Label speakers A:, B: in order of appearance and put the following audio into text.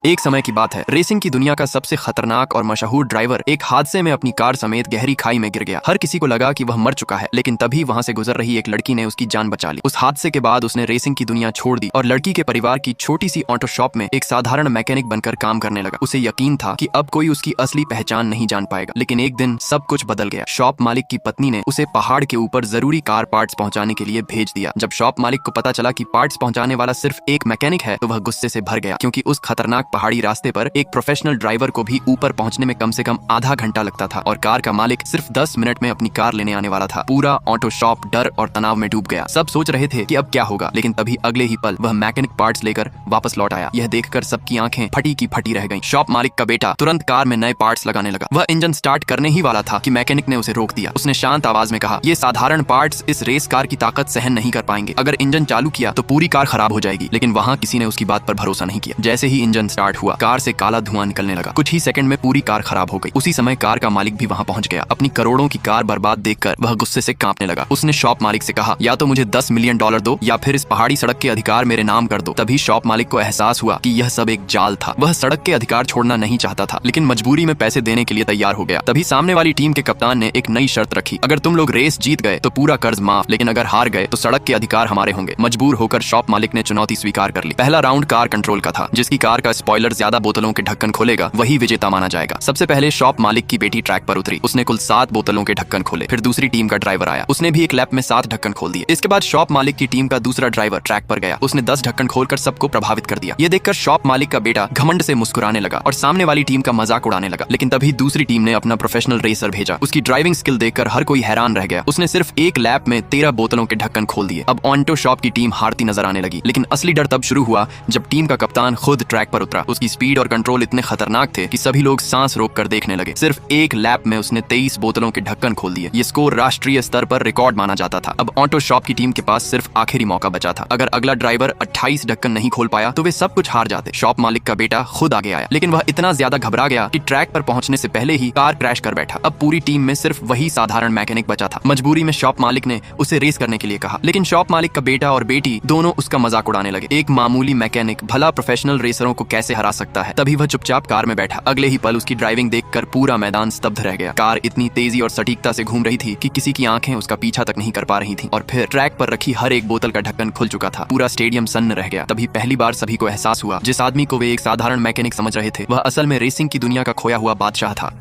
A: एक समय की बात है, रेसिंग की दुनिया का सबसे खतरनाक और मशहूर ड्राइवर एक हादसे में अपनी कार समेत गहरी खाई में गिर गया। हर किसी को लगा कि वह मर चुका है, लेकिन तभी वहां से गुजर रही एक लड़की ने उसकी जान बचा ली। उस हादसे के बाद उसने रेसिंग की दुनिया छोड़ दी और लड़की के परिवार की छोटी सी ऑटो शॉप में एक साधारण मैकेनिक बनकर काम करने लगा। उसे यकीन था कि अब कोई उसकी असली पहचान नहीं जान पाएगा, लेकिन एक दिन सब कुछ बदल गया। शॉप मालिक की पत्नी ने उसे पहाड़ के ऊपर जरूरी कार पार्ट्स पहुंचाने के लिए भेज दिया। जब शॉप मालिक को पता चला कि पार्ट्स पहुंचाने वाला सिर्फ एक मैकेनिक है, तो वह गुस्से से भर गया, क्योंकि उस खतरनाक पहाड़ी रास्ते पर एक प्रोफेशनल ड्राइवर को भी ऊपर पहुंचने में कम से कम आधा घंटा लगता था और कार का मालिक सिर्फ 10 मिनट में अपनी कार लेने आने वाला था। पूरा ऑटो शॉप डर और तनाव में डूब गया। सब सोच रहे थे कि अब क्या होगा, लेकिन तभी अगले ही पल वह मैकेनिक पार्ट्स लेकर वापस लौट आया। यह देखकर सबकी आंखें फटी की फटी रह गईं। शॉप मालिक का बेटा तुरंत कार में नए पार्ट्स लगाने लगा। वह इंजन स्टार्ट करने ही वाला था कि मैकेनिक ने उसे रोक दिया। उसने शांत आवाज में कहा, ये साधारण पार्ट्स इस रेस कार की ताकत सहन नहीं कर पाएंगे। अगर इंजन चालू किया तो पूरी कार खराब हो जाएगी। लेकिन वहां किसी ने उसकी बात पर भरोसा नहीं किया। जैसे ही इंजन स्टार्ट हुआ, कार से काला धुआं निकलने लगा। कुछ ही सेकंड में पूरी कार खराब हो गई। उसी समय कार का मालिक भी वहां पहुंच गया। अपनी करोड़ों की कार बर्बाद देखकर वह गुस्से से कांपने लगा। उसने शॉप मालिक से कहा, या तो मुझे $10 मिलियन दो या फिर इस पहाड़ी सड़क के अधिकार मेरे नाम कर दो। तभी शॉप मालिक को एहसास हुआ कि यह सब एक जाल था। वह सड़क के अधिकार छोड़ना नहीं चाहता था, लेकिन मजबूरी में पैसे देने के लिए तैयार हो गया। तभी सामने वाली टीम के कप्तान ने एक नई शर्त रखी, अगर तुम लोग रेस जीत गए तो पूरा कर्ज माफ, लेकिन अगर हार गए तो सड़क के अधिकार हमारे होंगे। मजबूर होकर शॉप मालिक ने चुनौती स्वीकार कर ली। पहला राउंड कार कंट्रोल का था। जिसकी कार का स्पॉइलर ज्यादा बोतलों के ढक्कन खोलेगा वही विजेता माना जाएगा। सबसे पहले शॉप मालिक की बेटी ट्रैक पर उतरी। उसने कुल 7 बोतलों के ढक्कन खोले। फिर दूसरी टीम का ड्राइवर आया। उसने भी एक लैप में 7 ढक्कन खोल दिए। इसके बाद शॉप मालिक की टीम का दूसरा ड्राइवर ट्रैक पर गया। उसने 10 ढक्कन खोलकर सबको प्रभावित कर दिया। ये देखकर शॉप मालिक का बेटा घमंड से मुस्कुराने लगा और सामने वाली टीम का मजाक उड़ाने लगा। लेकिन तभी दूसरी टीम ने अपना प्रोफेशनल रेसर भेजा। उसकी ड्राइविंग स्किल देखकर हर कोई हैरान रह गया। उसने सिर्फ एक लैप में 13 बोतलों के ढक्कन खोल दिए। अब ऑटो शॉप की टीम हारती नजर आने लगी। लेकिन असली डर तब शुरू हुआ जब टीम का कप्तान खुद ट्रैक पर उतरा। उसकी स्पीड और कंट्रोल इतने खतरनाक थे कि सभी लोग सांस रोककर देखने लगे। सिर्फ एक लैप में उसने 23 बोतलों के ढक्कन खोल दिए। ये स्कोर राष्ट्रीय स्तर पर रिकॉर्ड माना जाता था। अब ऑटो शॉप की टीम के पास सिर्फ आखिरी मौका बचा था। अगर अगला ड्राइवर 28 ढक्कन नहीं खोल पाया तो वे सब कुछ हार जाते। शॉप मालिक का बेटा खुद आगे आया, लेकिन वह इतना ज्यादा घबरा गया कि ट्रैक पर पहुंचने से पहले ही कार क्रैश कर बैठा। अब पूरी टीम में सिर्फ वही साधारण मैकेनिक बचा था। मजबूरी में शॉप मालिक ने उसे रेस करने के लिए कहा, लेकिन शॉप मालिक का बेटा और बेटी दोनों उसका मजाक उड़ाने लगे। एक मामूली मैकेनिक भला प्रोफेशनल रेसरों को कैसे हरा सकता है। तभी वह चुपचाप कार में बैठा। अगले ही पल उसकी ड्राइविंग देखकर पूरा मैदान स्तब्ध रह गया। कार इतनी तेजी और सटीकता से घूम रही थी कि किसी की आंखें उसका पीछा तक नहीं कर पा रही थीं। और फिर ट्रैक पर रखी हर एक बोतल का ढक्कन खुल चुका था। पूरा स्टेडियम सन्न रह गया। तभी पहली बार सभी को एहसास हुआ, जिस आदमी को वे एक साधारण मैकेनिक समझ रहे थे, वह असल में रेसिंग की दुनिया का खोया हुआ बादशाह था।